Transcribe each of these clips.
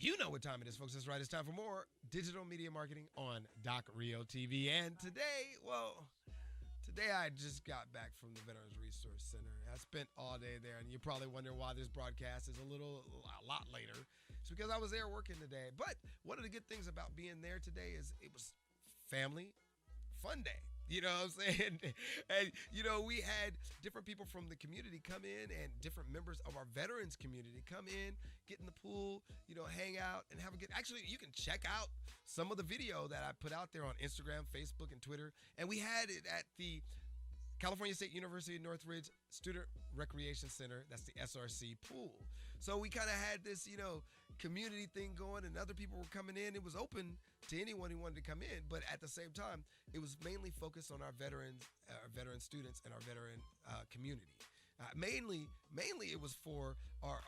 You know what time it is, folks. That's right. It's time for more digital media marketing on Doc Rio TV. And today I just got back from the Veterans Resource Center. I spent all day there, and you're probably wondering why this broadcast is a lot later. It's because I was there working today. But one of the good things about being there today is it was family fun day. You know what I'm saying? And, we had different people from the community come in and different members of our veterans community come in, get in the pool, hang out and have a good. Actually, you can check out some of the video that I put out there on Instagram, Facebook, and Twitter. And we had it at the California State University Northridge Student Recreation Center. That's the SRC pool. So we kind of had this, community thing going, and other people were coming in. It was open to anyone who wanted to come in, but at the same time, it was mainly focused on our veteran students and our veteran community. Mainly, it was for our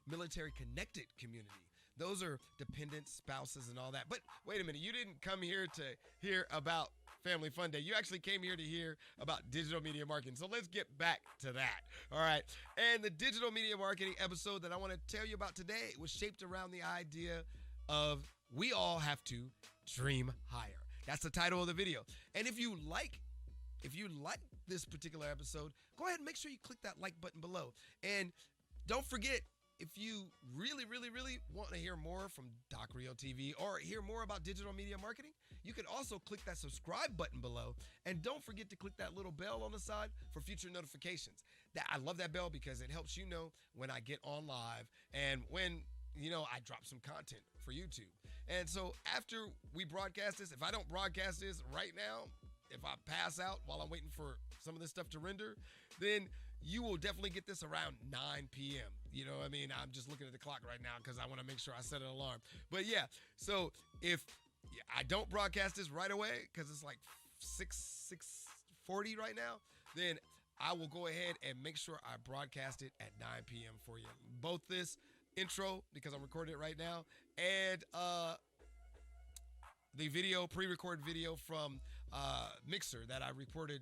military connected community. Those are dependents, spouses, and all that. But wait a minute, you didn't come here to hear about Family Fun Day. You actually came here to hear about digital media marketing. So let's get back to that. All right. And the digital media marketing episode that I want to tell you about today was shaped around the idea of we all have to dream higher. That's the title of the video. And if you like this particular episode, go ahead and make sure you click that like button below. And don't forget, if you really, really, really want to hear more from Doc Rio TV or hear more about digital media marketing, you can also click that subscribe button below. And don't forget to click that little bell on the side for future notifications. I love that bell because it helps you know when I get on live and when, I drop some content for YouTube. And so after we broadcast this, if I don't broadcast this right now, if I pass out while I'm waiting for some of this stuff to render, then you will definitely get this around 9 p.m. You know what I mean? I'm just looking at the clock right now because I want to make sure I set an alarm. But yeah, so if I don't broadcast this right away because it's like 6:40 right now, then I will go ahead and make sure I broadcast it at 9 p.m. for you. Both this intro, because I'm recording it right now, and the video, pre-recorded video from Mixer that I recorded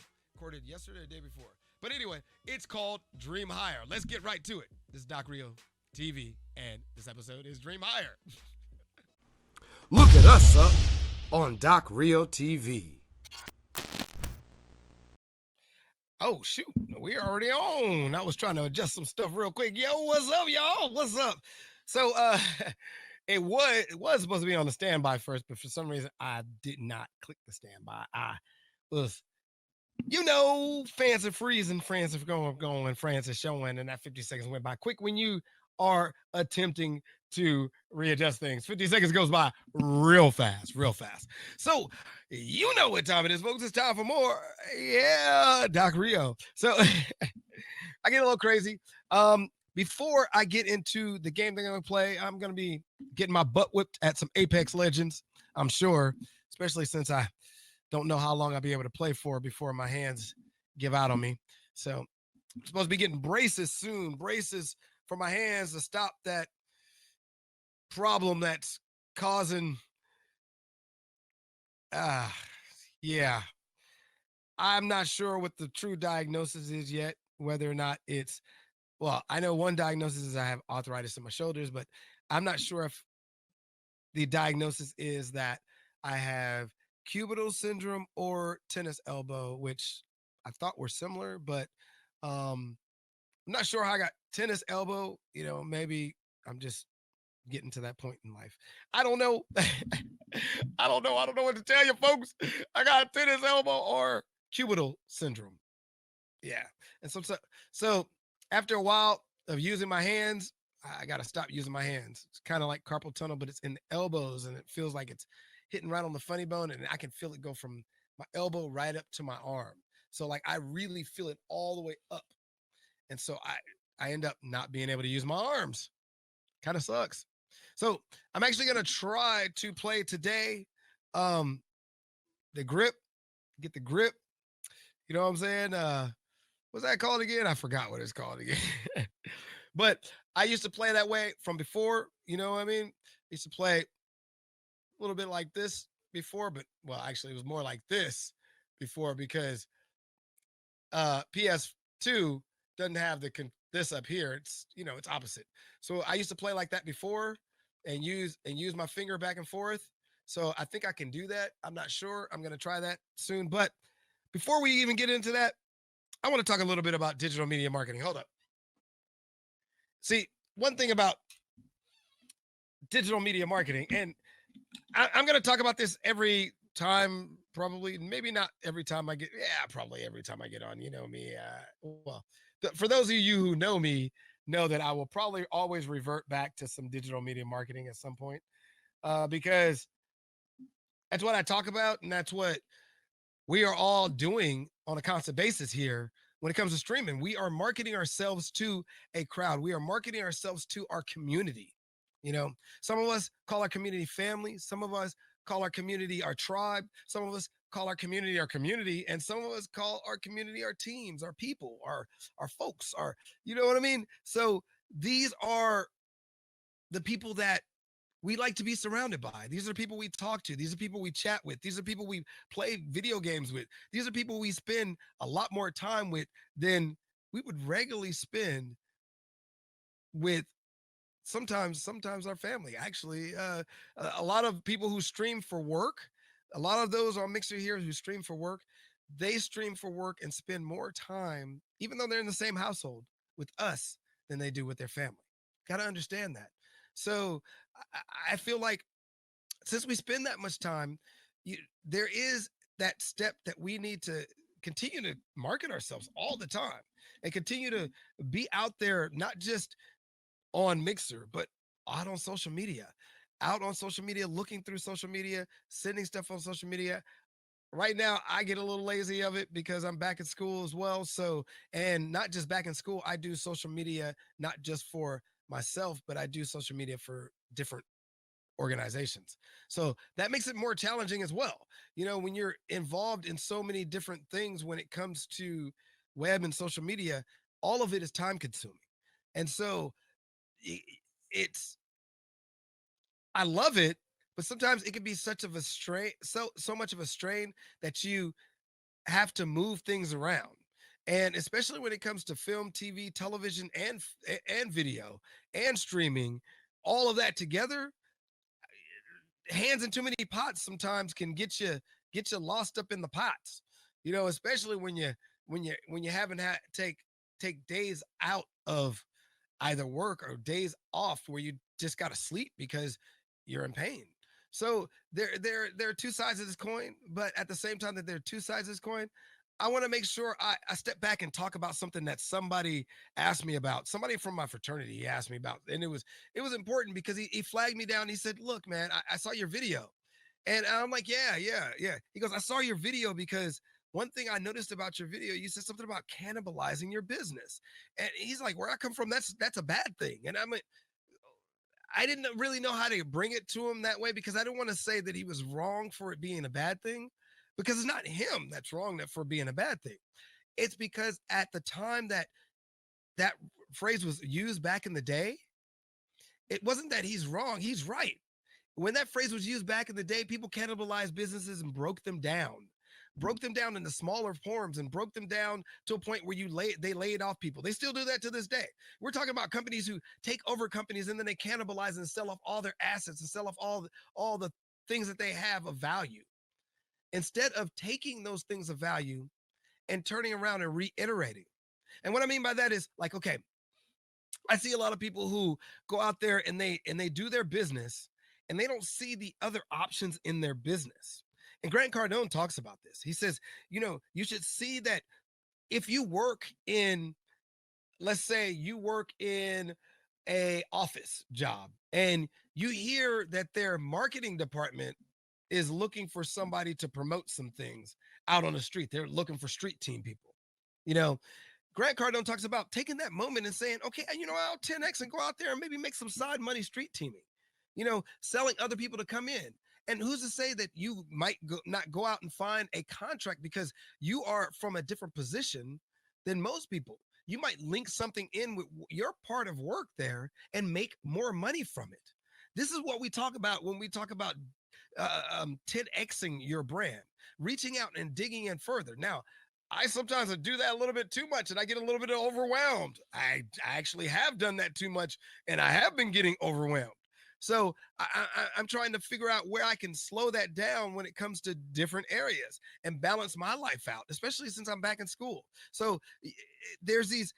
yesterday or the day before. But anyway, it's called Dream Higher. Let's get right to it. This is Doc Rio TV, and this episode is Dream Higher. Look at us up on Doc Rio TV. Oh, shoot. We're already on. I was trying to adjust some stuff real quick. Yo, what's up, y'all? What's up? So, it was supposed to be on the standby first, but for some reason, I did not click the standby. I was, fancy freezing, France is going, France is showing, and that 50 seconds went by quick when you are attempting to readjust things. 50 seconds goes by real fast. So, you know what time it is, folks. It's time for more. Yeah, Doc Rio. So, I get a little crazy. Before I get into the game that I'm going to play, I'm going to be getting my butt whipped at some Apex Legends, I'm sure, especially since I don't know how long I'll be able to play for before my hands give out on me. So I'm supposed to be getting braces soon, braces for my hands to stop that problem that's causing, yeah. I'm not sure what the true diagnosis is yet, whether or not it's, well, I know one diagnosis is I have arthritis in my shoulders, but I'm not sure if the diagnosis is that I have cubital syndrome or tennis elbow, which I thought were similar, but I'm not sure how I got tennis elbow. Maybe I'm just getting to that point in life. I don't know. I don't know what to tell you, folks. I got tennis elbow or cubital syndrome. Yeah. And so after a while of using my hands, I got to stop using my hands. It's kind of like carpal tunnel, but it's in the elbows, and it feels like it's hitting right on the funny bone, and I can feel it go from my elbow right up to my arm. So like I really feel it all the way up. And so I end up not being able to use my arms. Kind of sucks. So I'm actually going to try to play today the grip, get the grip. You know what I'm saying? What's that called again? I forgot what it's called again. But I used to play that way from before, you know what I mean? I used to play a little bit like this before, but well, actually it was more like this before because PS2 doesn't have this up here. It's, it's opposite. So I used to play like that before, and use my finger back and forth. So I think I can do that. I'm not sure. I'm going to try that soon. But before we even get into that, I want to talk a little bit about digital media marketing. Hold up. See, one thing about digital media marketing, and I'm going to talk about this every time, probably, maybe not every time I get, yeah, probably every time I get on. You know me. Well, for those of you who know that I will probably always revert back to some digital media marketing at some point, because that's what I talk about, and that's what we are all doing on a constant basis here when it comes to streaming. We are marketing ourselves to a crowd. We are marketing ourselves to our community. You know, some of us call our community family. Some of us call our community our tribe. Some of us call our community, and some of us call our community our teams, our people, our folks, our, you know what I mean? So these are the people that we like to be surrounded by. These are people we talk to. These are people we chat with. These are people we play video games with. These are people we spend a lot more time with than we would regularly spend with sometimes our family. Actually, a lot of people who stream for work, a lot of those on Mixer here who stream for work, they stream for work and spend more time, even though they're in the same household, with us than they do with their family. Got to understand that. So I feel like since we spend that much time, you, there is that step that we need to continue to market ourselves all the time and continue to be out there, not just on Mixer, but out on social media, looking through social media, sending stuff on social media. Right now, I get a little lazy of it because I'm back in school as well. So, and not just back in school, I do social media, not just for myself, but I do social media for different organizations. So that makes it more challenging as well. You know, when you're involved in so many different things when it comes to web and social media, all of it is time consuming. And so it's, I love it, but sometimes it can be such of a strain, so much of a strain that you have to move things around. And especially when it comes to film, TV, television, and video and streaming, all of that together, hands in too many pots sometimes can get you lost up in the pots. You know, especially when you haven't had take days out of either work or days off where you just got to sleep because you're in pain. So there are two sides of this coin, but at the same time that there are two sides of this coin, I want to make sure I step back and talk about something that somebody asked me about. Somebody from my fraternity he asked me about, and it was important because he flagged me down. He said, "Look, man, I saw your video," and I'm like, "Yeah." He goes, "I saw your video because." One thing I noticed about your video, you said something about cannibalizing your business. And he's like, where I come from, that's a bad thing. And I'm like, I didn't really know how to bring it to him that way because I didn't want to say that he was wrong for it being a bad thing because it's not him that's wrong that for being a bad thing. It's because at the time that phrase was used back in the day, it wasn't that he's wrong. He's right. When that phrase was used back in the day, people cannibalized businesses and broke them down into smaller forms and broke them down to a point where they laid off people. They still do that to this day. We're talking about companies who take over companies and then they cannibalize and sell off all their assets and sell off all the things that they have of value instead of taking those things of value and turning around and reiterating. And what I mean by that is like, okay, I see a lot of people who go out there and they do their business and they don't see the other options in their business. And Grant Cardone talks about this. He says, you should see that if you work in, let's say you work in a office job and you hear that their marketing department is looking for somebody to promote some things out on the street. They're looking for street team people. You know, Grant Cardone talks about taking that moment and saying, okay, I'll 10X and go out there and maybe make some side money street teaming, selling other people to come in. And who's to say that you might not go out and find a contract because you are from a different position than most people? You might link something in with your part of work there and make more money from it. This is what we talk about when we talk about 10Xing your brand, reaching out and digging in further. Now, I sometimes do that a little bit too much and I get a little bit overwhelmed. I actually have done that too much and I have been getting overwhelmed. So I'm trying to figure out where I can slow that down when it comes to different areas and balance my life out, especially since I'm back in school. So there's these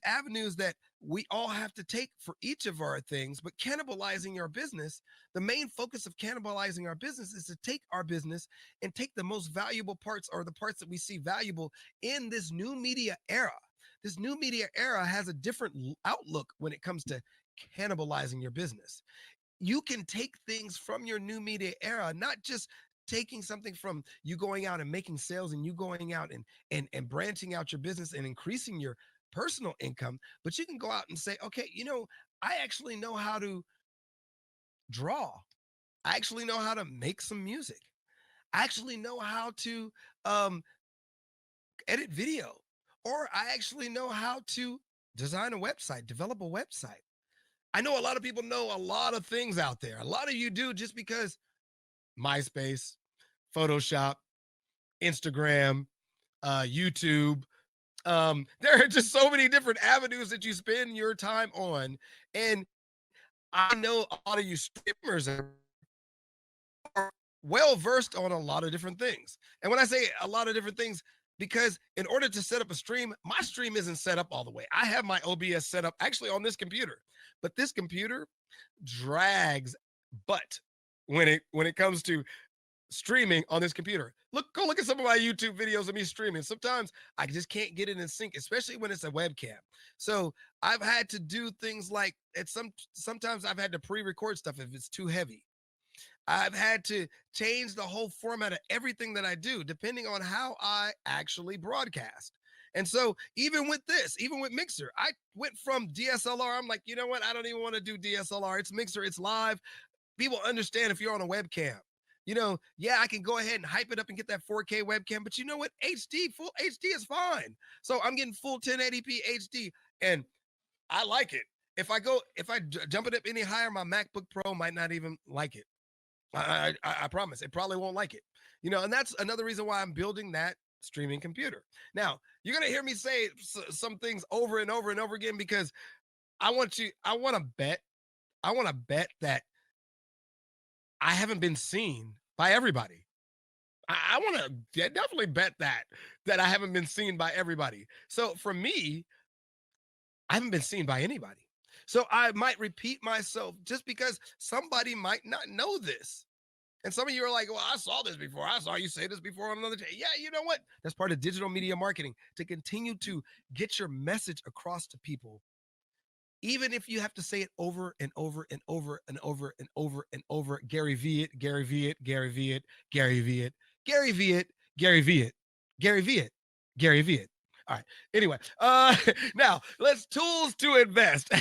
avenues that we all have to take for each of our things, but cannibalizing your business, the main focus of cannibalizing our business is to take our business and take the most valuable parts or the parts that we see valuable in this new media era. This new media era has a different outlook when it comes to cannibalizing your business. You can take things from your new media era, not just taking something from you going out and making sales and you going out and branching out your business and increasing your personal income, but you can go out and say, okay, I actually know how to draw. I actually know how to make some music. I actually know how to um, edit video, or I actually know how to design a website, develop a website. I know a lot of people know a lot of things out there. A lot of you do just because MySpace, Photoshop, Instagram, YouTube. There are just so many different avenues that you spend your time on. And I know a lot of you streamers are well versed on a lot of different things. And when I say a lot of different things, because in order to set up a stream, my stream isn't set up all the way. I have my OBS set up actually on this computer, but this computer drags butt when it comes to streaming on this computer. Go look at some of my YouTube videos of me streaming. Sometimes I just can't get it in sync, especially when it's a webcam. So I've had to do things like sometimes I've had to pre-record stuff if it's too heavy. I've had to change the whole format of everything that I do, depending on how I actually broadcast. And so, even with this, even with Mixer, I went from DSLR. I'm like, you know what? I don't even want to do DSLR. It's Mixer, it's live. People understand if you're on a webcam. Yeah, I can go ahead and hype it up and get that 4K webcam, but you know what? Full HD is fine. So I'm getting full 1080p HD, and I like it. If I jump it up any higher, my MacBook Pro might not even like it. I promise it probably won't like it. And that's another reason why I'm building that streaming computer. Now, you're going to hear me say some things over and over and over again because I want to bet that I haven't been seen by everybody. I want to definitely bet that I haven't been seen by everybody. So for me, I haven't been seen by anybody. So I might repeat myself just because somebody might not know this. And some of you are like, well, I saw this before. I saw you say this before on another day. Yeah, you know what? That's part of digital media marketing, to continue to get your message across to people. Even if you have to say it over and over and over and over and over and over. Gary V it, Gary V it, Gary V it, Gary V it, Gary V it, Gary V it, Gary V it, Gary V it. All right. Anyway, now let's tools to invest.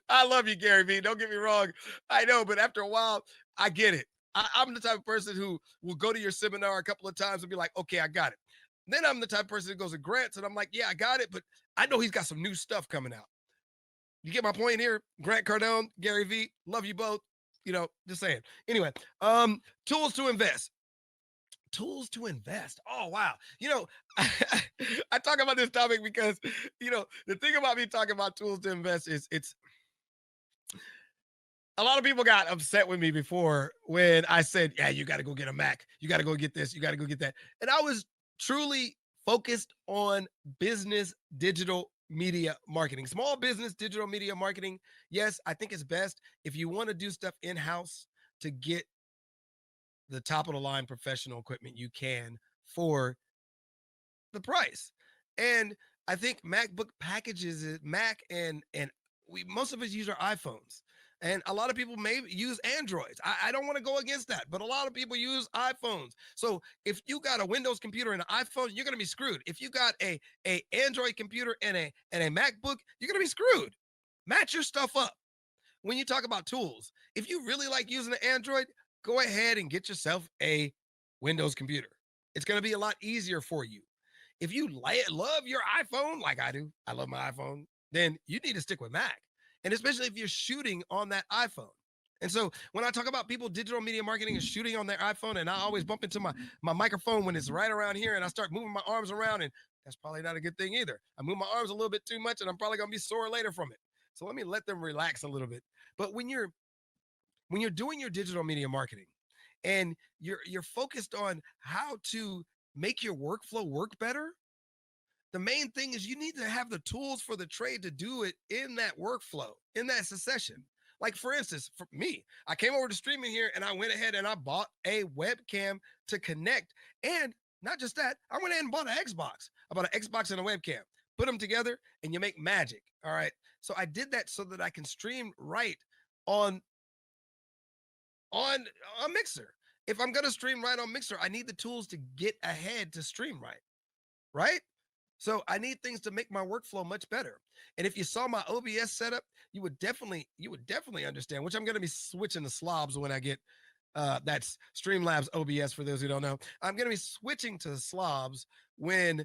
I love you, Gary V. Don't get me wrong. I know, but after a while, I get it. I'm the type of person who will go to your seminar a couple of times and be like, okay, I got it. Then I'm the type of person that goes to Grant's and I'm like, yeah, I got it, but I know he's got some new stuff coming out. You get my point here? Grant Cardone, Gary V, love you both. Just saying. Anyway, tools to invest. Tools to invest. Oh, wow. I talk about this topic because, the thing about me talking about tools to invest is it's a lot of people got upset with me before when I said, yeah, you got to go get a Mac. You got to go get this. You got to go get that. And I was truly focused on business digital media marketing, small business digital media marketing. Yes, I think it's best if you want to do stuff in-house to get the top of the line professional equipment you can for the price. And I think MacBook packages it, Mac and we most of us use our iPhones. And a lot of people may use Androids. I don't want to go against that, but a lot of people use iPhones. So if you got a Windows computer and an iPhone, you're gonna be screwed. If you got a Android computer and a MacBook, you're gonna be screwed. Match your stuff up. When you talk about tools, if you really like using an Android, go ahead and get yourself a Windows computer. It's gonna be a lot easier for you. If you love your iPhone like I do, I love my iPhone, then you need to stick with Mac. And especially if you're shooting on that iPhone. And so when I talk about people digital media marketing and shooting on their iPhone, and I always bump into my microphone when it's right around here and I start moving my arms around, and that's probably not a good thing either. I move my arms a little bit too much and I'm probably gonna be sore later from it. So let me let them relax a little bit. But when you're when you're doing your digital media marketing and you're focused on how to make your workflow work better, the main thing is you need to have the tools for the trade to do it in that workflow, in that succession. Like, for instance, for me, I came over to streaming here and I went ahead and I bought a webcam to connect. And not just that, I went ahead and bought an Xbox. I bought an Xbox and a webcam. Put them together and you make magic. All right. So I did that so that I can stream right on on Mixer. If I'm going to stream right on Mixer, I need the tools to get ahead to stream right. Right? So I need things to make my workflow much better. And if you saw my OBS setup, you would definitely understand, which I'm going to be switching to slobs when I get that's Streamlabs OBS for those who don't know. I'm going to be switching to slobs when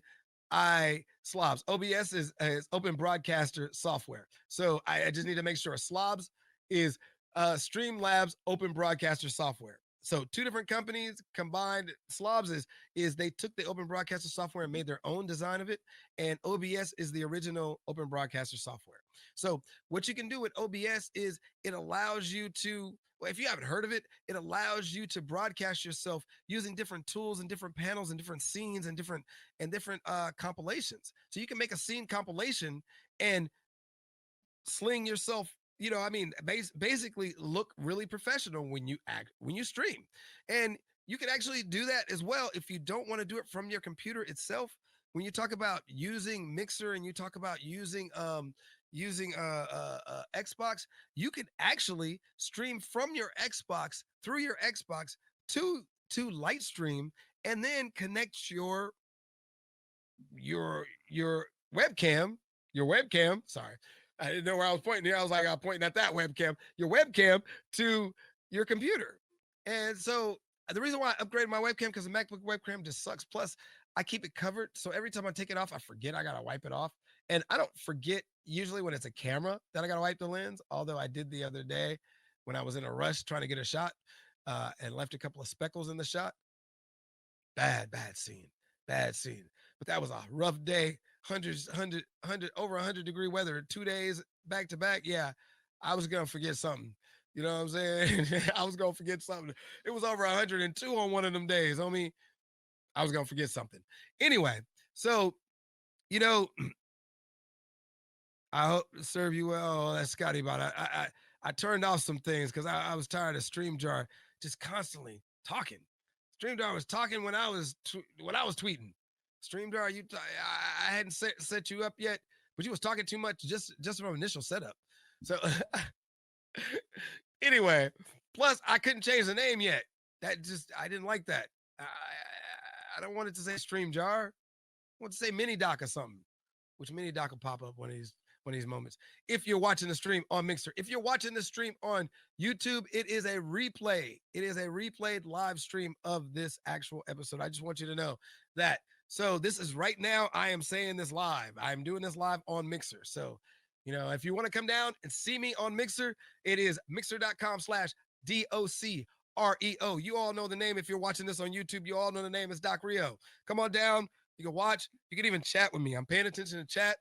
slobs. OBS is open broadcaster software. So I just need to make sure slobs is Streamlabs open broadcaster software. So two different companies combined. Slobs is they took the open broadcaster software and made their own design of it. And OBS is the original open broadcaster software. So what you can do with OBS is it allows you to, well, if you haven't heard of it, it allows you to broadcast yourself using different tools and different panels and different scenes and different compilations. So you can make a scene compilation and sling yourself, basically look really professional when you stream. And you can actually do that as well if you don't want to do it from your computer itself. When you talk about using Mixer and you talk about using Xbox, you can actually stream from your Xbox through your Xbox to Lightstream and then connect your webcam. Sorry, I didn't know where I was pointing here. I was pointing at that webcam, your webcam to your computer. And so the reason why I upgraded my webcam, because the MacBook webcam just sucks. Plus, I keep it covered. So every time I take it off, I forget I got to wipe it off. And I don't forget usually when it's a camera that I got to wipe the lens. Although I did the other day when I was in a rush trying to get a shot and left a couple of speckles in the shot. Bad scene. But that was a rough day. Over 100-degree weather, 2 days back to back. Yeah, I was gonna forget something. You know what I'm saying? I was gonna forget something. It was over 102 on one of them days. I was gonna forget something. Anyway, so I hope to serve you well. Oh, that's Scotty about it. I turned off some things because I was tired of StreamYard just constantly talking. StreamYard was talking when I was tweeting. StreamYard, I hadn't set you up yet, but you was talking too much just from initial setup. So anyway, plus I couldn't change the name yet. I didn't like that. I don't want it to say StreamYard. I want to say Mini Doc or something, which Mini Doc will pop up one of these moments. If you're watching the stream on Mixer, if you're watching the stream on YouTube, it is a replay. It is a replayed live stream of this actual episode. I just want you to know that. So this is right now. I am saying this live. I'm doing this live on Mixer. So, if you want to come down and see me on Mixer, it is mixer.com/DOCREO. You all know the name. If you're watching this on YouTube, you all know the name is Doc Rio. Come on down. You can watch. You can even chat with me. I'm paying attention to chat.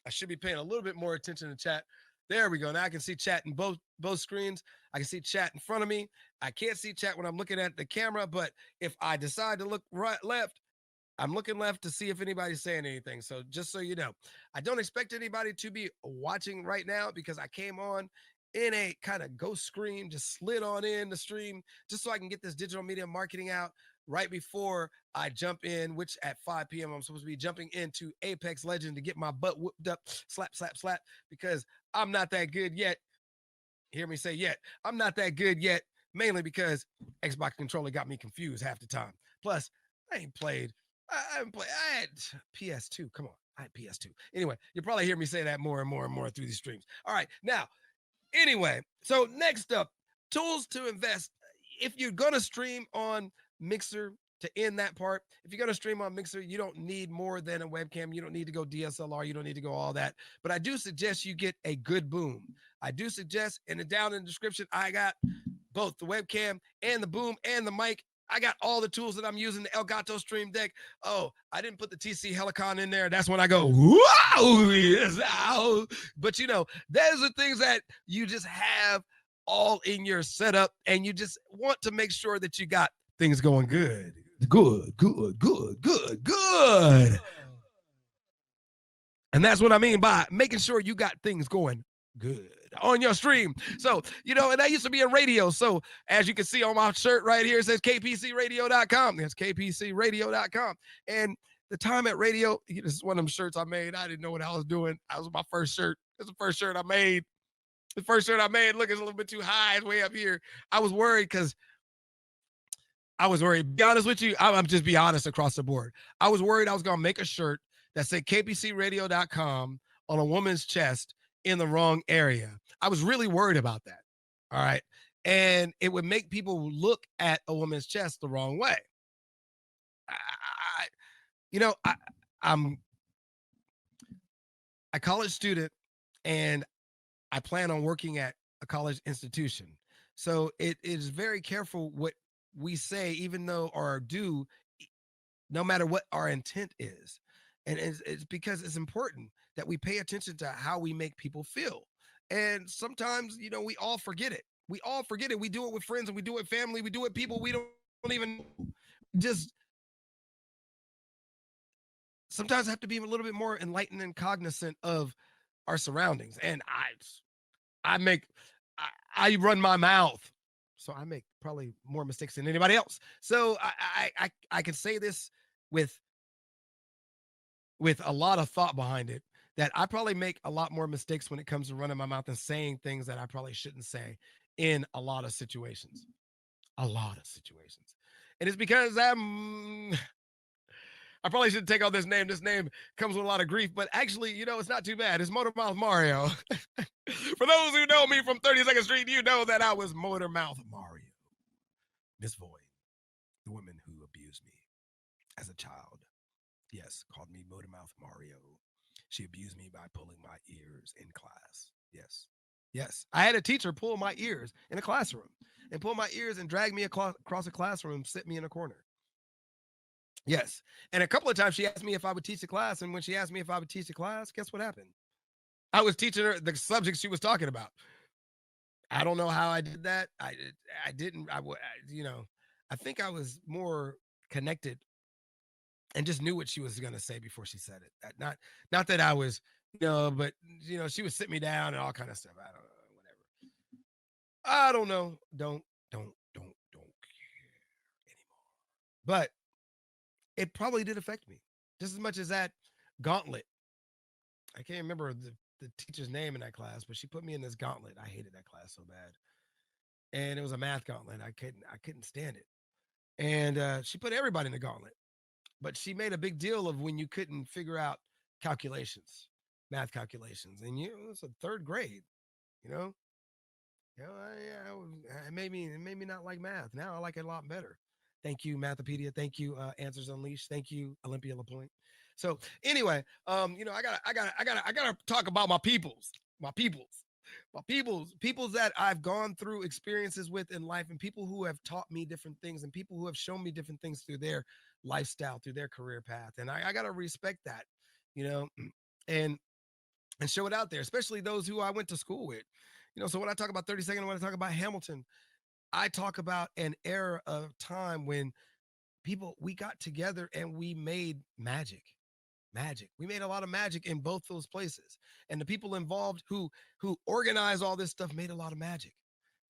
I should be paying a little bit more attention to chat. There we go. Now I can see chat in both screens. I can see chat in front of me. I can't see chat when I'm looking at the camera, but if I decide to look left, I'm looking left to see if anybody's saying anything. So just so you know, I don't expect anybody to be watching right now because I came on in a kind of ghost screen, just slid on in the stream just so I can get this digital media marketing out right before I jump in, which at 5 p.m. I'm supposed to be jumping into Apex Legends to get my butt whooped up, slap, because I'm not that good yet. Hear me say yet. I'm not that good yet, mainly because Xbox controller got me confused half the time. Plus, I haven't played. I had PS2. Come on. I had PS2. Anyway, you'll probably hear me say that more and more through these streams. All right. Now, anyway, so next up, tools to invest. If you're going to stream on Mixer, to end that part, if you're going to stream on Mixer, you don't need more than a webcam. You don't need to go DSLR. You don't need to go all that. But I do suggest you get a good boom. I do suggest, and down in the description, I got both the webcam and the boom and the mic. I got all the tools that I'm using, the Elgato Stream Deck. Oh, I didn't put the TC Helicon in there. That's when I go, wow, yes, ow. But those are things that you just have all in your setup and you just want to make sure that you got things going good. Good. And that's what I mean by making sure you got things going good on your stream. So, and that used to be a radio. So, as you can see on my shirt right here, it says kpcradio.com. That's kpcradio.com. And the time at radio, this is one of them shirts I made. I didn't know what I was doing. That was my first shirt. It's the first shirt I made. The first shirt I made, look, it's a little bit too high. It's way up here. I was worried because be honest with you, I'm just be honest across the board. I was worried I was going to make a shirt that said kpcradio.com on a woman's chest in the wrong area. I was really worried about that. All right. And it would make people look at a woman's chest the wrong way. I'm a college student and I plan on working at a college institution. So it is very careful what we say, even though or do, no matter what our intent is. And it's because it's important that we pay attention to how we make people feel. And sometimes, we all forget it. We all forget it. We do it with friends and we do it with family. We do it with people we don't even just sometimes have to be a little bit more enlightened and cognizant of our surroundings. And I run my mouth. So I make probably more mistakes than anybody else. So I can say this with a lot of thought behind it, that I probably make a lot more mistakes when it comes to running my mouth and saying things that I probably shouldn't say in a lot of situations. A lot of situations. And it's because I probably shouldn't take on this name. This name comes with a lot of grief, but actually, it's not too bad. It's Motormouth Mario. For those who know me from 32nd Street, you know that I was Motormouth Mario. Miss Void, the woman who abused me as a child, yes, called me Motormouth Mario. She abused me by pulling my ears in class. Yes. I had a teacher pull my ears in a classroom and pull my ears and drag me across a classroom, sit me in a corner. Yes. And a couple of times she asked me if I would teach the class. And when she asked me if I would teach the class, guess what happened? I was teaching her the subject she was talking about. I don't know how I did that. I think I was more connected and just knew what she was going to say before she said it. Not that I was, but she would sit me down and all kind of stuff. I don't know, whatever. I don't know. Don't care anymore. But it probably did affect me just as much as that gauntlet. I can't remember the teacher's name in that class, but she put me in this gauntlet. I hated that class so bad. And it was a math gauntlet. I couldn't stand it. And she put everybody in the gauntlet. But she made a big deal of when you couldn't figure out calculations, math calculations. And it was a third grade, it made me not like math. Now I like it a lot better. Thank you, Mathepedia. Thank you, Answers Unleashed. Thank you, Olympia LaPointe. So anyway, I gotta talk about my peoples that I've gone through experiences with in life, and people who have taught me different things, and people who have shown me different things through their lifestyle, through their career path. And I gotta respect that, and show it out there, especially those who I went to school with. So when I talk about 32nd, when I talk about Hamilton, I talk about an era of time when we got together and we made magic. We made a lot of magic in both those places. And the people involved who organized all this stuff made a lot of magic.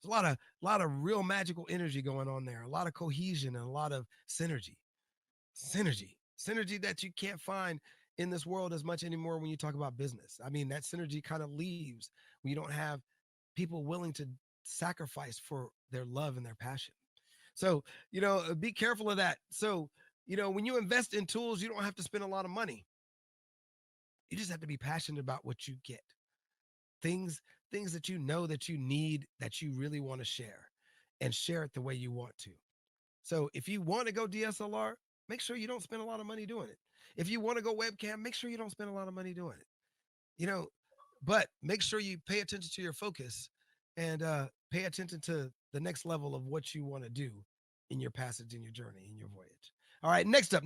There's a lot of real magical energy going on there, a lot of cohesion and a lot of synergy that you can't find in this world as much anymore when you talk about business. I mean, that synergy kind of leaves when you don't have people willing to sacrifice for their love and their passion. So, be careful of that. So, when you invest in tools, you don't have to spend a lot of money. You just have to be passionate about what you get. Things that that you need, that you really want to share, and share it the way you want to. So if you want to go DSLR, make sure you don't spend a lot of money doing it. If you want to go webcam, make sure you don't spend a lot of money doing it. But make sure you pay attention to your focus and pay attention to the next level of what you want to do in your passage, in your journey, in your voyage. All right, next up.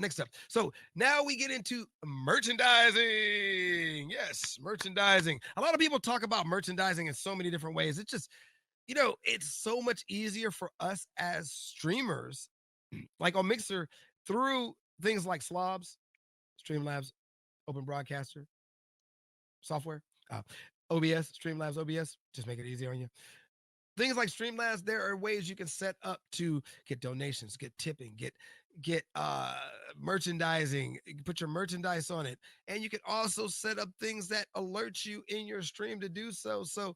So now we get into merchandising. Yes, merchandising. A lot of people talk about merchandising in so many different ways. it's so much easier for us as streamers, like on Mixer, through things like Slobs, Streamlabs, Open Broadcaster, software, uh, OBS, Streamlabs, OBS, just make it easy on you. Things like Streamlabs, there are ways you can set up to get donations, get tipping, get merchandising, you can put your merchandise on it, and you can also set up things that alert you in your stream to do so. So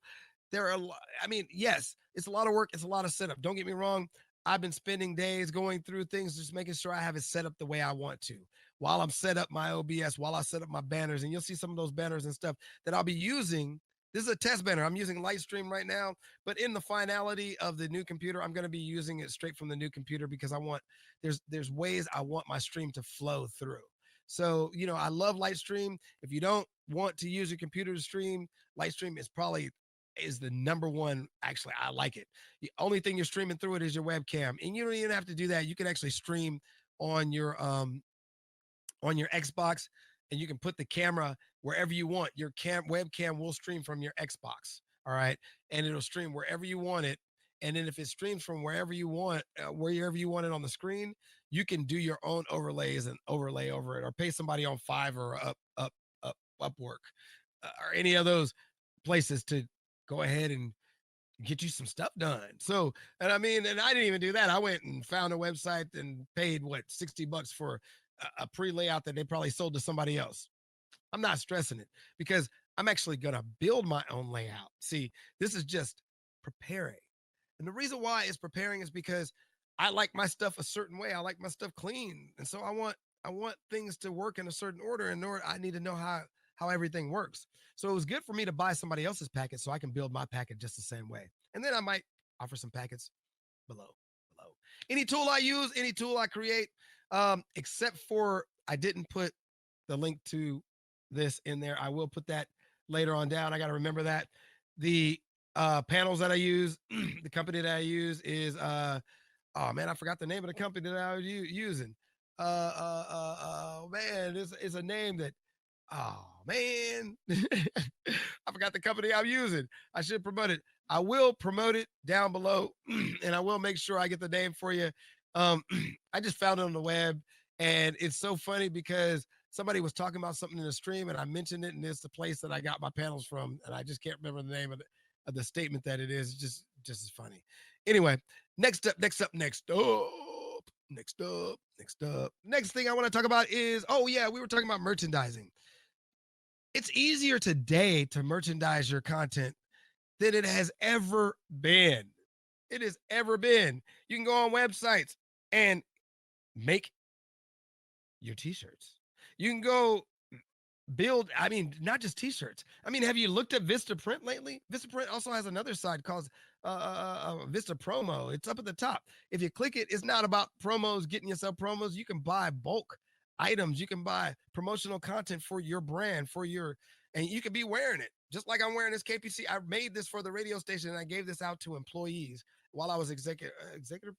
there are, I mean, yes, it's a lot of work, it's a lot of setup. Don't get me wrong. I've been spending days going through things, just making sure I have it set up the way I want to. While I'm set up my OBS, while I set up my banners, and you'll see some of those banners and stuff that I'll be using. This is a test banner. I'm using Lightstream right now, but in the finality of the new computer, I'm going to be using it straight from the new computer because I want there's ways I want my stream to flow through. So, I love Lightstream. If you don't want to use your computer to stream, Lightstream is the number one. Actually, I like it. The only thing you're streaming through it is your webcam, and you don't even have to do that. You can actually stream on your Xbox, and you can put the camera wherever you want. Your webcam will stream from your Xbox. All right, and it'll stream wherever you want it. And then if it streams from wherever you want it on the screen, you can do your own overlays and overlay over it, or pay somebody on Fiverr or Upwork, or any of those places to go ahead and get you some stuff done. So, and I mean, and I didn't even do that. I went and found a website and paid what, $60 for a pre-layout that they probably sold to somebody else. I'm not stressing it because I'm actually going to build my own layout. See, this is just preparing. And the reason why it's preparing is because I like my stuff a certain way. I like my stuff clean. And so I want things to work in a certain order. And in order, I need to know how everything works. So it was good for me to buy somebody else's packet so I can build my packet just the same way. And then I might offer some packets below. Any tool I use, any tool I create, except for I didn't put the link to this in there. I will put that later on down. I got to remember that. The panels that I use, the company that I use is oh man, I forgot the name of the company that I was using. Man, this is a name that, oh man, I forgot the company I'm using. I should promote it. I will promote it down below, and I will make sure I get the name for you. I just found it on the web, and it's so funny because somebody was talking about something in the stream, and I mentioned it, and it's the place that I got my panels from, and I just can't remember the name of the statement that it is. Just as funny. Anyway, next up. Next thing I want to talk about is, oh yeah, we were talking about merchandising. It's easier today to merchandise your content than it has ever been. It has ever been. You can go on websites and make your t-shirts. You can go build, I mean, not just t-shirts. I mean, have you looked at Vistaprint lately? Vistaprint also has another side called Vista Promo. It's up at the top. If you click it, it's not about promos, getting yourself promos. You can buy bulk items. You can buy promotional content for your brand, and you can be wearing it. Just like I'm wearing this KPC. I made this for the radio station, and I gave this out to employees while I was executive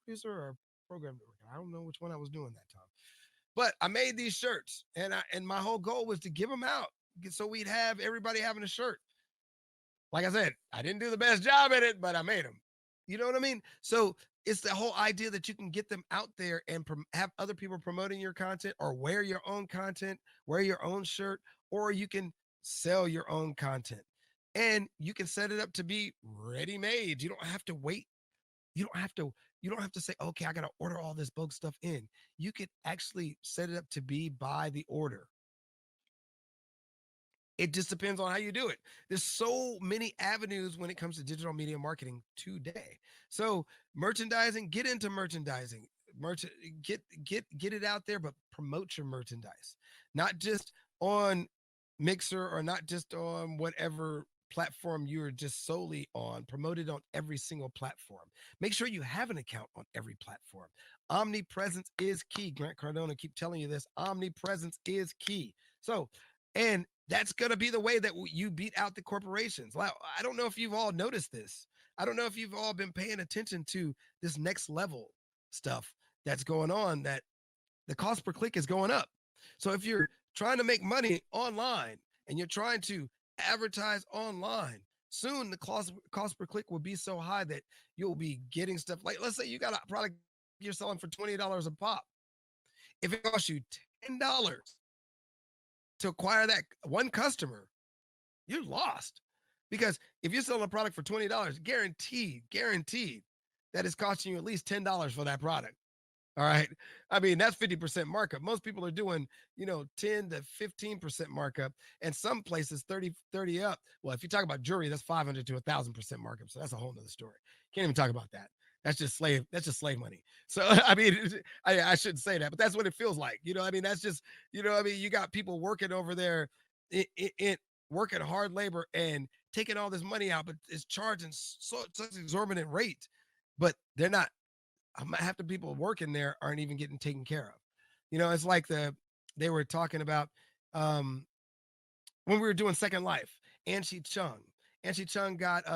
producer or program director. I don't know which one I was doing that time. But I made these shirts, and my whole goal was to give them out so we'd have everybody having a shirt. Like I said, I didn't do the best job at it, but I made them. You know what I mean? So it's the whole idea that you can get them out there and have other people promoting your content, or wear your own content, wear your own shirt, or you can sell your own content. And you can set it up to be ready-made. You don't have to wait. You don't have to say, okay, I got to order all this bulk stuff in. You could actually set it up to be by the order. It just depends on how you do it. There's so many avenues when it comes to digital media marketing today. So merchandising, get into merchandising. Get it out there, but promote your merchandise. Not just on Mixer, or not just on whatever platform you're just solely on. Promote it on every single platform. Make sure you have an account on every platform. Omnipresence is key. Grant Cardone, keep telling you this. Omnipresence is key. So, and that's going to be the way that you beat out the corporations. I don't know if you've all noticed this. I don't know if you've all been paying attention to this next level stuff that's going on, that the cost per click is going up. So if you're trying to make money online and you're trying to advertise online, soon the cost per click will be so high that you'll be getting stuff like, let's say you got a product you're selling for $20 a pop. If it costs you $10 to acquire that one customer, you're lost. Because if you're selling a product for $20, guaranteed that it's costing you at least $10 for that product. All right. I mean, that's 50% markup. Most people are doing, 10 to 15% markup, and some places 30 up. Well, if you talk about jewelry, that's 500 to 1,000% markup. So that's a whole nother story. Can't even talk about that. That's just slave money. So, I mean, I shouldn't say that, but that's what it feels like. I mean, that's just, you got people working over there, working hard labor and taking all this money out, but it's charging such exorbitant rate, but they're not, half the people working there aren't even getting taken care of. It's like they were talking about when we were doing Second Life. Anshi Chung. Anshi Chung got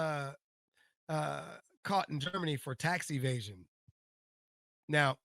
uh, caught in Germany for tax evasion. Now,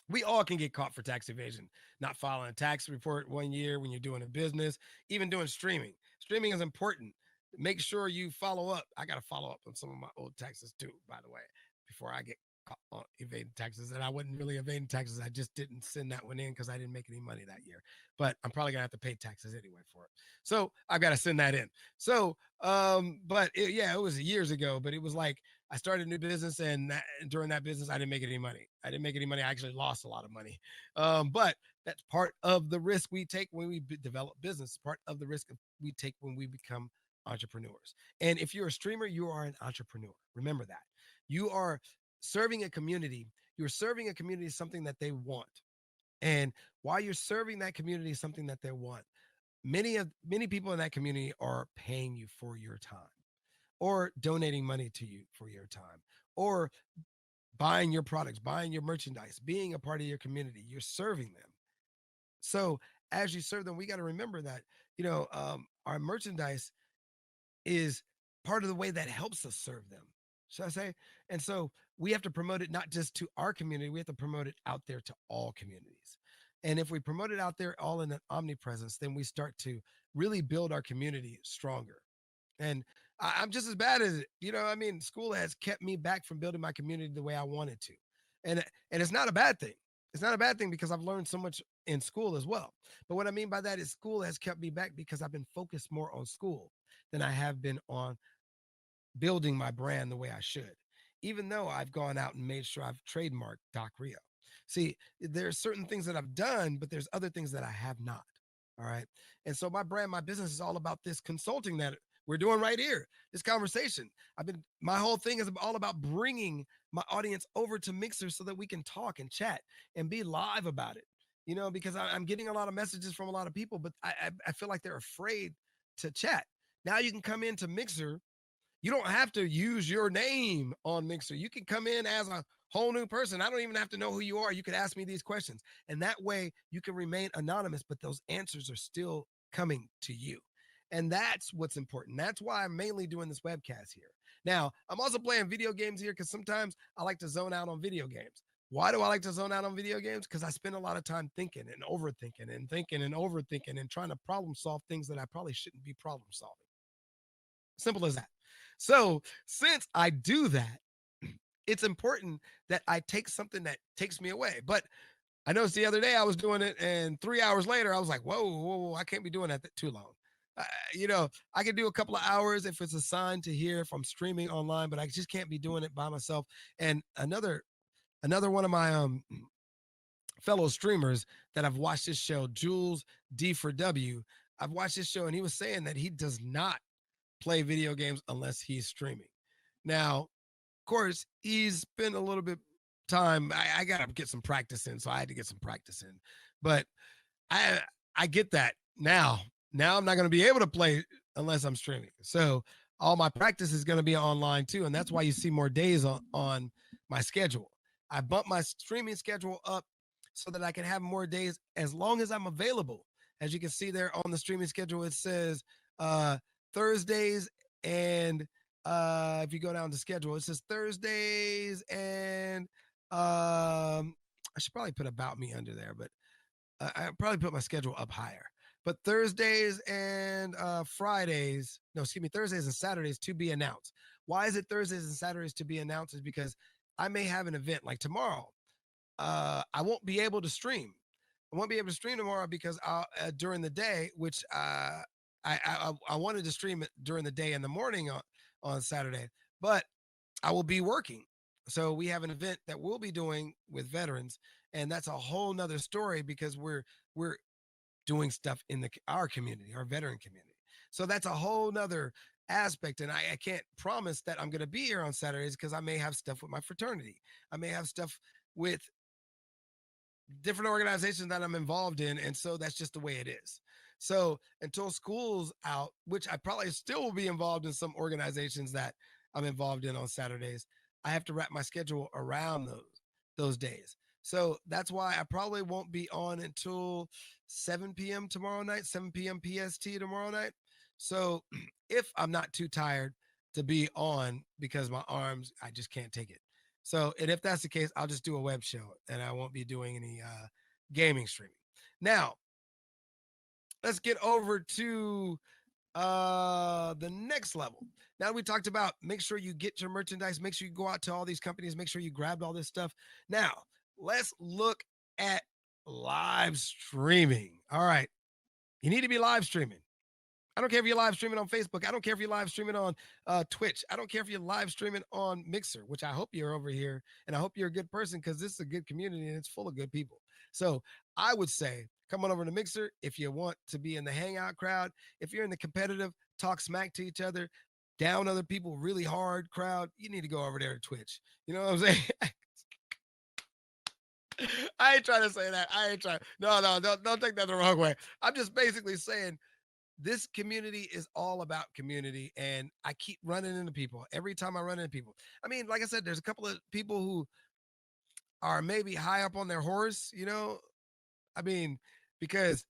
we all can get caught for tax evasion, not filing a tax report 1 year when you're doing a business, even doing streaming. Streaming is important. Make sure you follow up. I got to follow up on some of my old taxes too, by the way, before I get caught on evading taxes. And I wasn't really evading taxes. I just didn't send that one in because I didn't make any money that year. But I'm probably going to have to pay taxes anyway for it. So I've got to send that in. So, it was years ago, but it was like, I started a new business, and during that business, I didn't make any money. I didn't make any money. I actually lost a lot of money. But that's part of the risk we take when we develop business. Part of the risk we take when we become entrepreneurs. And if you're a streamer, you are an entrepreneur. Remember that. You are serving a community. You're serving a community something that they want. And while you're serving that community something that they want, many people in that community are paying you for your time, or donating money to you for your time, or buying your products, buying your merchandise, being a part of your community. You're serving them. So as you serve them, we got to remember that, our merchandise is part of the way that helps us serve them. Should I say? And so we have to promote it not just to our community, we have to promote it out there to all communities. And if we promote it out there all in an omnipresence, then we start to really build our community stronger. And I'm just as bad as it. I mean, school has kept me back from building my community the way I wanted to. And it's not a bad thing. It's not a bad thing because I've learned so much in school as well. But what I mean by that is school has kept me back because I've been focused more on school than I have been on building my brand the way I should. Even though I've gone out and made sure I've trademarked Doc Rio. See, there's certain things that I've done, but there's other things that I have not. All right. And so my brand, my business is all about this consulting that we're doing right here, this conversation. My whole thing is all about bringing my audience over to Mixer so that we can talk and chat and be live about it. Because I'm getting a lot of messages from a lot of people, but I feel like they're afraid to chat. Now you can come into Mixer. You don't have to use your name on Mixer. You can come in as a whole new person. I don't even have to know who you are. You could ask me these questions. And that way you can remain anonymous, but those answers are still coming to you. And that's what's important. That's why I'm mainly doing this webcast here. Now, I'm also playing video games here because sometimes I like to zone out on video games. Why do I like to zone out on video games? Because I spend a lot of time thinking and overthinking and thinking and overthinking and trying to problem solve things that I probably shouldn't be problem solving. Simple as that. So, since I do that, it's important that I take something that takes me away. But I noticed the other day I was doing it, and 3 hours later, I was like, whoa, I can't be doing that too long. I can do a couple of hours if it's assigned to here, if I'm streaming online, but I just can't be doing it by myself. And another one of my fellow streamers that I've watched this show, Jules D for W, I've watched this show, and he was saying that he does not play video games unless he's streaming. Now, of course, he's spent a little bit time. I got to get some practice in, so I had to get some practice in. But I get that now. Now I'm not going to be able to play unless I'm streaming. So all my practice is going to be online too, and that's why you see more days on my schedule. I bumped my streaming schedule up so that I can have more days as long as I'm available. As you can see there on the streaming schedule, it says Thursdays, and if you go down to schedule, it says Thursdays, and I should probably put about me under there, but I probably put my schedule up higher. but Thursdays and Fridays, no, excuse me, Thursdays and Saturdays to be announced. Why is it Thursdays and Saturdays to be announced? Is because I may have an event like tomorrow. I won't be able to stream. I won't be able to stream tomorrow because during the day, which I wanted to stream it during the day in the morning on Saturday, but I will be working. So we have an event that we'll be doing with veterans, and that's a whole nother story because we're doing stuff in our community, our veteran community. So that's a whole nother aspect. And I can't promise that I'm going to be here on Saturdays because I may have stuff with my fraternity. I may have stuff with different organizations that I'm involved in. And so that's just the way it is. So until school's out, which I probably still will be involved in some organizations that I'm involved in on Saturdays, I have to wrap my schedule around those days. So that's why I probably won't be on until 7 p.m. tomorrow night, 7 p.m. PST tomorrow night. So if I'm not too tired to be on because my arms, I just can't take it. So, and if that's the case, I'll just do a web show and I won't be doing any gaming streaming. Now, let's get over to the next level. Now we talked about make sure you get your merchandise, make sure you go out to all these companies, make sure you grabbed all this stuff. Now, let's look at live streaming. All right. You need to be live streaming. I don't care if you're live streaming on Facebook. I don't care if you're live streaming on Twitch. I don't care if you're live streaming on Mixer, which I hope you're over here. And I hope you're a good person because this is a good community and it's full of good people. So I would say come on over to Mixer if you want to be in the hangout crowd. If you're in the competitive, talk smack to each other, down other people really hard crowd, you need to go over there to Twitch. You know what I'm saying? I ain't trying to say that. I ain't trying. No, don't take that the wrong way. I'm just basically saying this community is all about community, and I keep running into people every time I run into people. I mean, like I said, there's a couple of people who are maybe high up on their horse, you know. I mean, because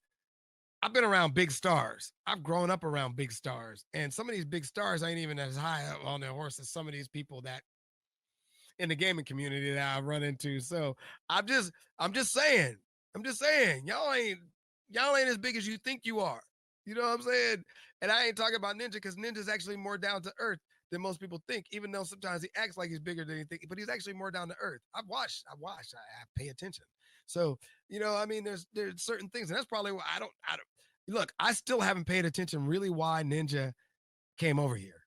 I've been around big stars. I've grown up around big stars, and some of these big stars ain't even as high up on their horse as some of these people that in the gaming community that I run into. So I'm just saying, y'all ain't as big as you think you are. You know what I'm saying? And I ain't talking about Ninja because Ninja's actually more down to earth than most people think, even though sometimes he acts like he's bigger than he thinks, but he's actually more down to earth. I pay attention. So, you know, I mean, there's certain things, and that's probably why I don't look, I still haven't paid attention really why Ninja came over here.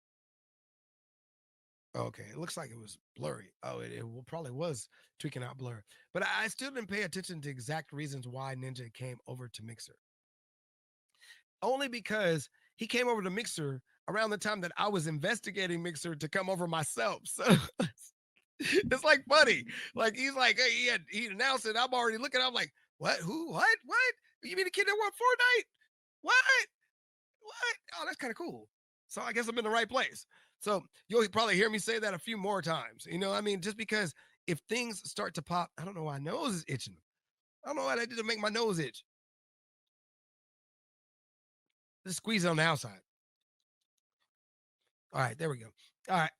Okay, it looks like it was blurry. Oh, it probably was tweaking out blur. But I still didn't pay attention to exact reasons why Ninja came over to Mixer. Only because he came over to Mixer around the time that I was investigating Mixer to come over myself. So it's like funny. Like he's like, hey, he announced it. I'm already looking. I'm like, what? Who? What? What? You mean the kid that won Fortnite? What? What? Oh, that's kind of cool. So I guess I'm in the right place. So you'll probably hear me say that a few more times. You know, I mean, just because if things start to pop, I don't know why my nose is itching. I don't know why that did to make my nose itch. Just squeeze it on the outside. All right, there we go. All right.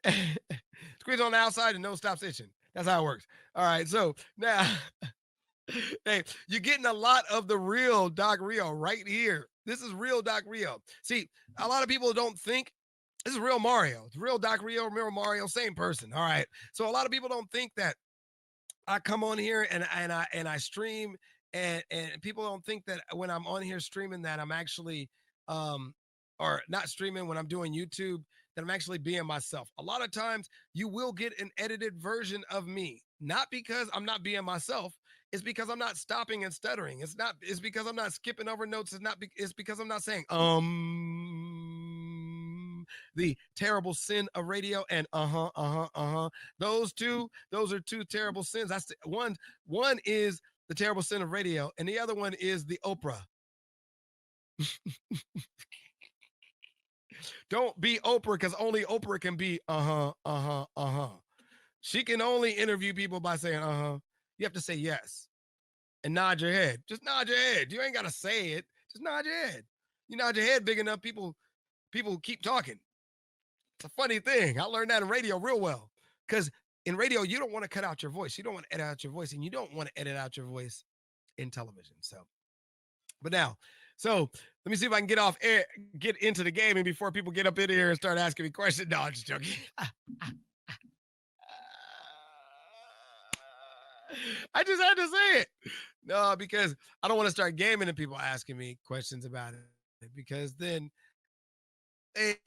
Squeeze on the outside and nose stops itching. That's how it works. All right. So now, hey, you're getting a lot of the real Doc Rio right here. This is real Doc Rio. See, a lot of people don't think this is real Mario. It's real Doc Rio, real Mario, same person. All right. So a lot of people don't think that I come on here and I stream and people don't think that when I'm on here streaming that I'm actually or not streaming when I'm doing YouTube that I'm actually being myself. A lot of times you will get an edited version of me, not because I'm not being myself. It's because I'm not stopping and stuttering. It's because I'm not skipping over notes. It's because I'm not saying the terrible sin of radio and those are two terrible sins. That's one is the terrible sin of radio and the other one is the Oprah. Don't be Oprah because only Oprah can be she can only interview people by saying you have to say yes and nod your head. Just nod your head. You ain't got to say it. Just nod your head. You nod your head big enough, people keep talking. It's a funny thing. I learned that in radio real well because in radio, you don't want to cut out your voice. You don't want to edit out your voice, and you don't want to edit out your voice in television. So, but now, so Let me see if I can get off air, get into the gaming before people get up in here and start asking me questions. No, I'm just joking. I just had to say it. No, because I don't want to start gaming and people asking me questions about it. Because then it,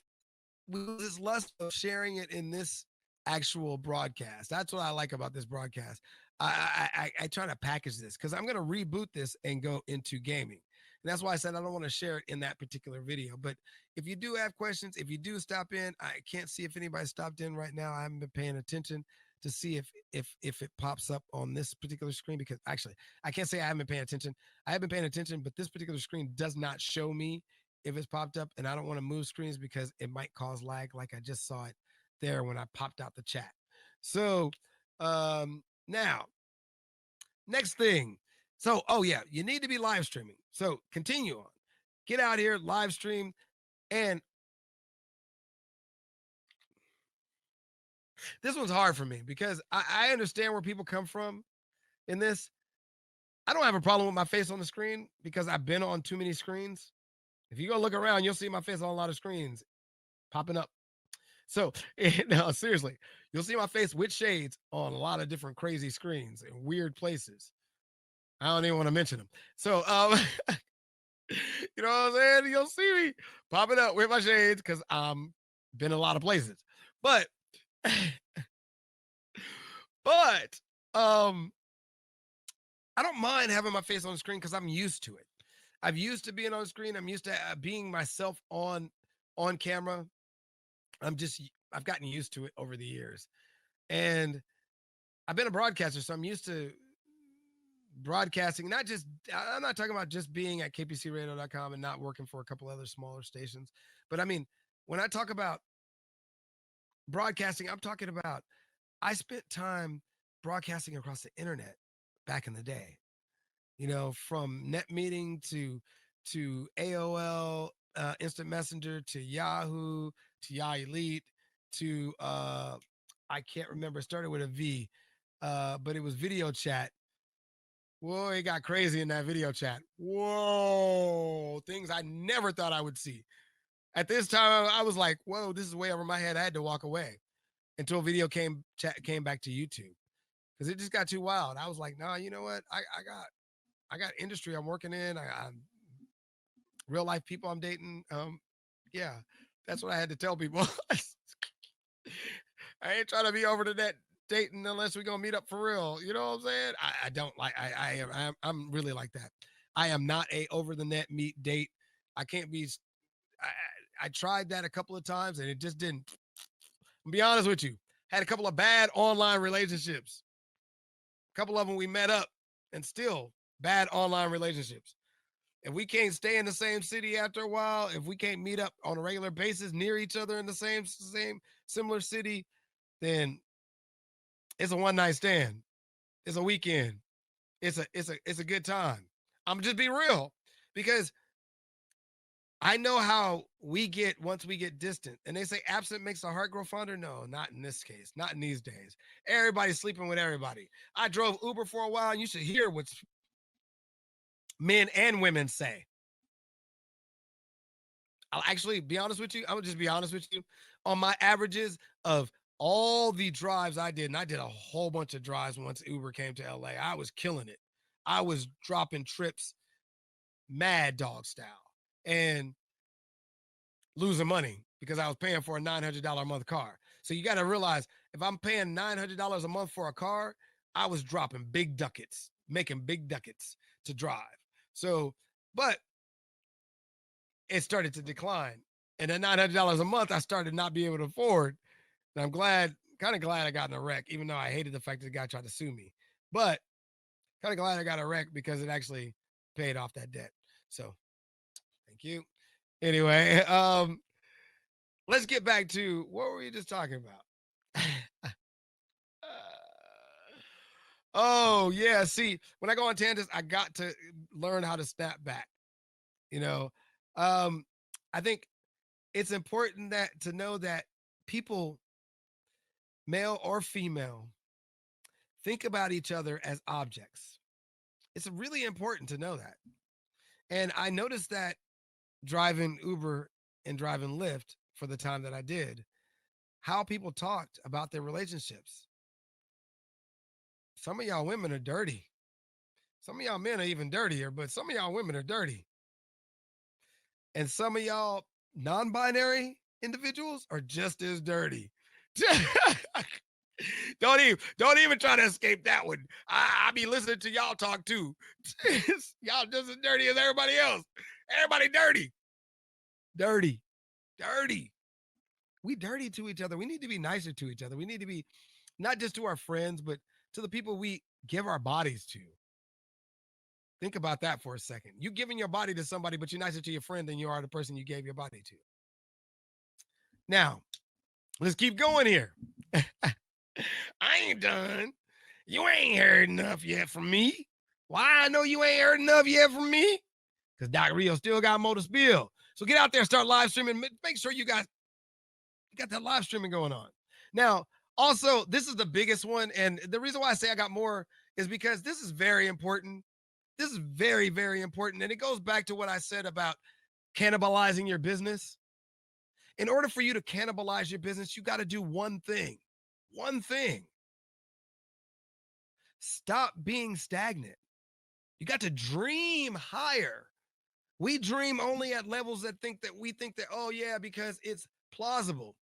we lose this lust of sharing it in this actual broadcast. That's what I like about this broadcast. I try to package this because I'm going to reboot this and go into gaming. And that's why I said I don't want to share it in that particular video. But if you do have questions, if you do stop in, I can't see if anybody stopped in right now. I haven't been paying attention to see if it pops up on this particular screen, because actually I can't say I haven't been paying attention. I have been paying attention, but this particular screen does not show me if it's popped up, and I don't want to move screens because it might cause lag, like I just saw it there when I popped out the chat. So now, next thing. So, oh yeah, you need to be live streaming. So continue on. Get out here, live stream, and this one's hard for me because I understand where people come from in this. I don't have a problem with my face on the screen because I've been on too many screens. If you go look around, you'll see my face on a lot of screens popping up. So, no, seriously, you'll see my face with shades on a lot of different crazy screens and weird places. I don't even want to mention them. So, you know what I'm saying? You'll see me popping up with my shades because I'm been a lot of places. But, but, I don't mind having my face on the screen because I'm used to it. I'm used to being on screen. I'm used to being myself on camera. I've gotten used to it over the years. And I've been a broadcaster, so I'm used to broadcasting. I'm not talking about just being at kpcradio.com and not working for a couple other smaller stations. But I mean, when I talk about broadcasting, I'm talking about I spent time broadcasting across the internet back in the day. You know, from net meeting to AOL, Instant Messenger, to Yahoo, to Yahoo Elite, to I can't remember. It started with a V, but it was video chat. Whoa, it got crazy in that video chat. Whoa, things I never thought I would see. At this time, I was like, "Whoa, this is way over my head." I had to walk away until video came back to YouTube because it just got too wild. I was like, "Nah, you know what? I got industry I'm working in. I'm real life people I'm dating. Yeah, that's what I had to tell people. I ain't trying to be over the net dating unless we're gonna meet up for real. You know what I'm saying? I don't like. I'm really like that. I am not a over the net meet date. I can't be. I tried that a couple of times and it just didn't. I'll be honest with you. Had a couple of bad online relationships. A couple of them we met up and still bad online relationships. If we can't stay in the same city after a while, if we can't meet up on a regular basis near each other in the same similar city, then it's a one night stand. It's a weekend. It's a good time. I'm just being real because I know how we get once we get distant. And they say absent makes the heart grow fonder. No, not in this case. Not in these days. Everybody's sleeping with everybody. I drove Uber for a while, and you should hear what men and women say. I'll actually be honest with you. I would just be honest with you. On my averages of all the drives I did, and I did a whole bunch of drives once Uber came to LA, I was killing it. I was dropping trips mad dog style and losing money because I was paying for a $900 a month car. So you got to realize if I'm paying $900 a month for a car, I was dropping big ducats, making big ducats to drive. So, but it started to decline. And at $900 a month, I started not being able to afford. And I'm kind of glad I got in a wreck, even though I hated the fact that the guy tried to sue me. But kind of glad I got a wreck because it actually paid off that debt. So thank you. Anyway, let's get back to what were we just talking about? Oh yeah, see, when I go on tangents, I got to learn how to snap back. You know, I think it's important that to know that people, male or female, think about each other as objects. It's really important to know that. And I noticed that driving Uber and driving Lyft for the time that I did, how people talked about their relationships. Some of y'all women are dirty. Some of y'all men are even dirtier, but some of y'all women are dirty. And some of y'all non-binary individuals are just as dirty. Don't even try to escape that one. I be listening to y'all talk too. Y'all just as dirty as everybody else. Everybody dirty. Dirty. Dirty. We dirty to each other. We need to be nicer to each other. We need to be not just to our friends, but to the people we give our bodies to. Think about that for a second. You giving your body to somebody, but you're nicer to your friend than you are the person you gave your body to. Now, let's keep going here. I ain't done. You ain't heard enough yet from me. Why I know you ain't heard enough yet from me? Because Doc Rio still got more to spill. So get out there, start live streaming. Make sure you got that live streaming going on. Now, also, this is the biggest one. And the reason why I say I got more is because this is very important. This is very, very important. And it goes back to what I said about cannibalizing your business. In order for you to cannibalize your business, you got to do one thing. One thing. Stop being stagnant. You got to dream higher. We dream only at levels that we think that, oh yeah, because it's plausible.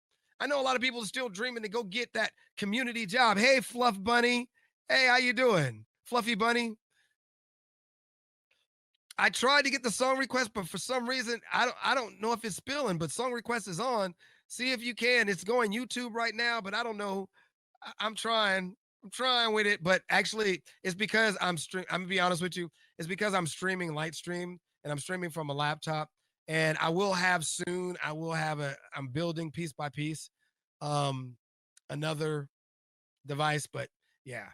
I know a lot of people are still dreaming to go get that community job. Hey, Fluff Bunny. Hey, how you doing? Fluffy Bunny. I tried to get the song request, but for some reason, I don't know if it's spilling, but song request is on. See if you can. It's going YouTube right now, but I don't know. I'm trying. I'm trying with it, but actually, it's because I'm gonna be honest with you. It's because I'm streaming Lightstream and I'm streaming from a laptop. And I will have soon. I'm building piece by piece, another device. But yeah.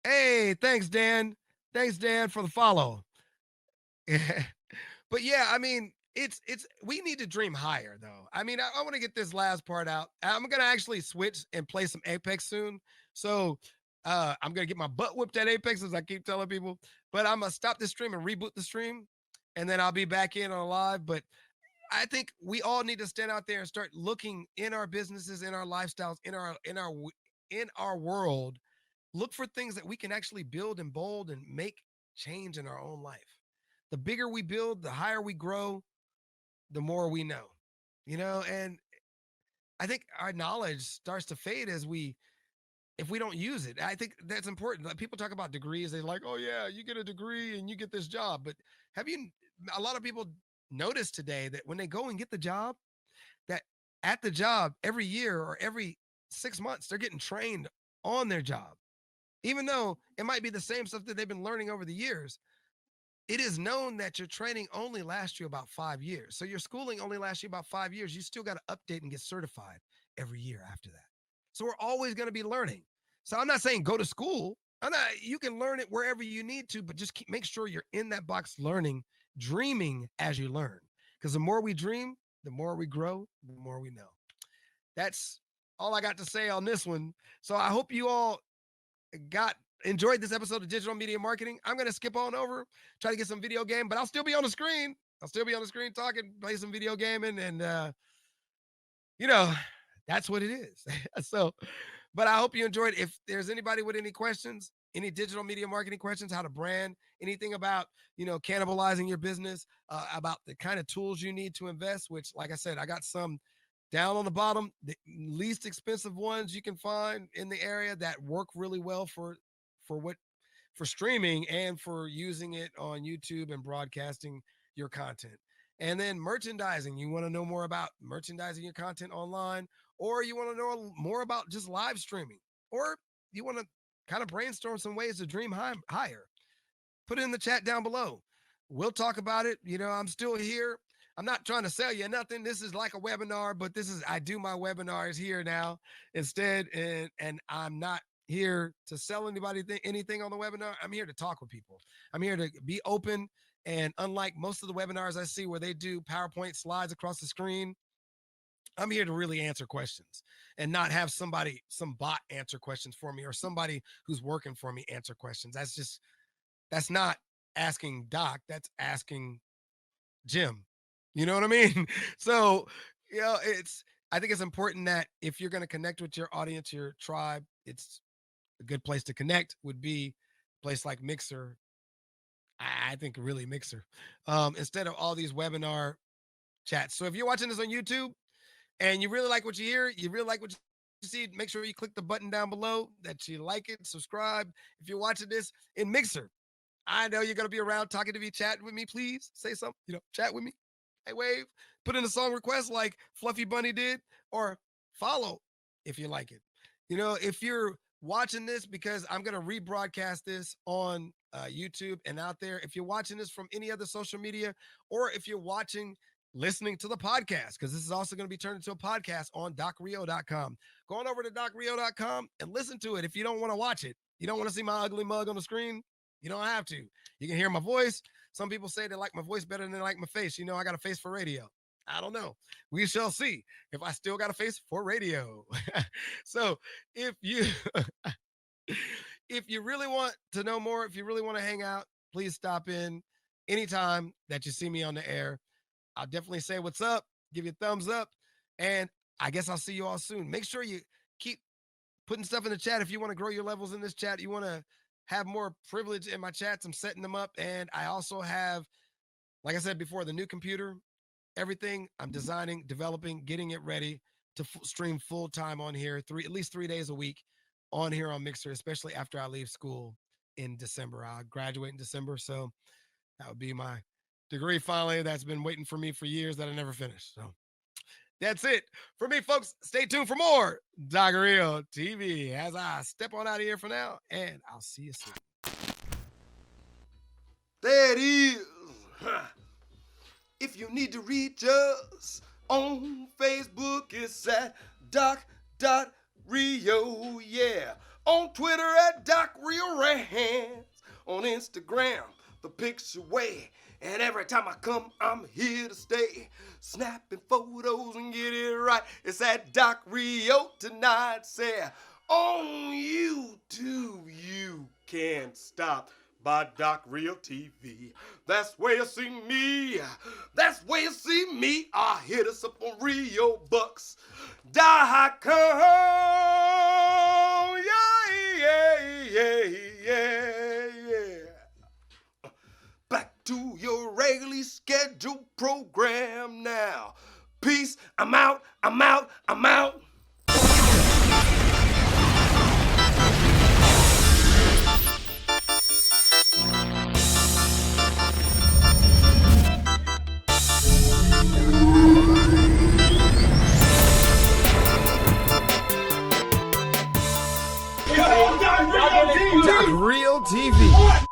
Hey, thanks, Dan. Thanks, Dan, for the follow. But yeah, I mean, it's we need to dream higher though. I mean, I want to get this last part out. I'm gonna actually switch and play some Apex soon. So I'm gonna get my butt whipped at Apex as I keep telling people. But I'm gonna stop this stream and reboot the stream, and then I'll be back in on live. But I think we all need to stand out there and start looking in our businesses, in our lifestyles, in our world. Look for things that we can actually build and bold and make change in our own life. The bigger we build, the higher we grow, the more we know. And I think our knowledge starts to fade if we don't use it. I think that's important. Like people talk about degrees, they're like, "Oh yeah, you get a degree and you get this job." But have you a lot of people notice today that when they go and get the job, that at the job every year or every 6 months they're getting trained on their job. Even though it might be the same stuff that they've been learning over the years, it is known that your training only lasts you about 5 years. So your schooling only lasts you about 5 years. You still got to update and get certified every year after that. So we're always going to be learning. So I'm not saying go to school. You can learn it wherever you need to, but just make sure you're in that box learning, dreaming as you learn. Because the more we dream, the more we grow, the more we know. That's all I got to say on this one. So I hope you all enjoyed this episode of Digital Media Marketing. I'm going to skip on over, try to get some video game, but I'll still be on the screen. I'll still be on the screen talking, play some video gaming, and that's what it is. So, but I hope you enjoyed. If there's anybody with any questions, any digital media marketing questions, how to brand, anything about, cannibalizing your business, about the kind of tools you need to invest, which, like I said, I got some down on the bottom, the least expensive ones you can find in the area that work really well for streaming and for using it on YouTube and broadcasting your content. And then merchandising. You want to know more about merchandising your content online, or you want to know more about just live streaming, or you want to kind of brainstorm some ways to dream higher. Put it in the chat down below. We'll talk about it. I'm still here. I'm not trying to sell you nothing. This is like a webinar, but I do my webinars here now instead. And I'm not here to sell anybody anything on the webinar. I'm here to talk with people. I'm here to be open. And unlike most of the webinars I see where they do PowerPoint slides across the screen, I'm here to really answer questions and not have some bot answer questions for me, or somebody who's working for me answer questions. That's not asking Doc. That's asking gym. You know what I mean? So, I think it's important that if you're going to connect with your audience, your tribe, it's a good place to connect would be a place like Mixer. I think really Mixer, instead of all these webinar chats. So if you're watching this on YouTube and you really like what you hear, you really like what you see, make sure you click the button down below that you like it, subscribe. If you're watching this in Mixer, I know you're going to be around talking to me, chatting with me. Please say something, chat with me. Hey, wave, put in a song request like Fluffy Bunny did, or follow if you like it. If you're watching this, because I'm going to rebroadcast this on YouTube and out there. If you're watching this from any other social media, or if you're listening to the podcast, because this is also going to be turned into a podcast on docrio.com. Go on over to docrio.com and listen to it if you don't want to watch it. You don't want to see my ugly mug on the screen? You don't have to. You can hear my voice. Some people say they like my voice better than they like my face. I got a face for radio. I don't know. We shall see if I still got a face for radio. So if you if you really want to know more, if you really want to hang out, please stop in anytime that you see me on the air. I'll definitely say what's up, give you a thumbs up, and I guess I'll see you all soon. Make sure you keep putting stuff in the chat if you want to grow your levels in this chat. You want to have more privilege in my chats. I'm setting them up, and I also have, like I said before, the new computer, everything I'm designing, developing, getting it ready to stream full time on here, at least 3 days a week on here on Mixer, especially after I leave school in December. I'll graduate in December, so that would be my degree finally that's been waiting for me for years that I never finished. So that's it for me, folks. Stay tuned for more Docrio TV as I step on out of here for now, and I'll see you soon. There it is. If you need to reach us on Facebook, it's at doc.rio, yeah. On Twitter at DocRioRants. On Instagram, the picture way. And every time I come, I'm here to stay. Snapping photos and get it right. It's at Doc Rio tonight. Say, on YouTube, you can't stop by Doc Rio TV. That's where you see me. That's where you see me. Hit us up on RioBucks.com. Yeah. Back to your regularly scheduled program now. Peace. I'm out. Real TV.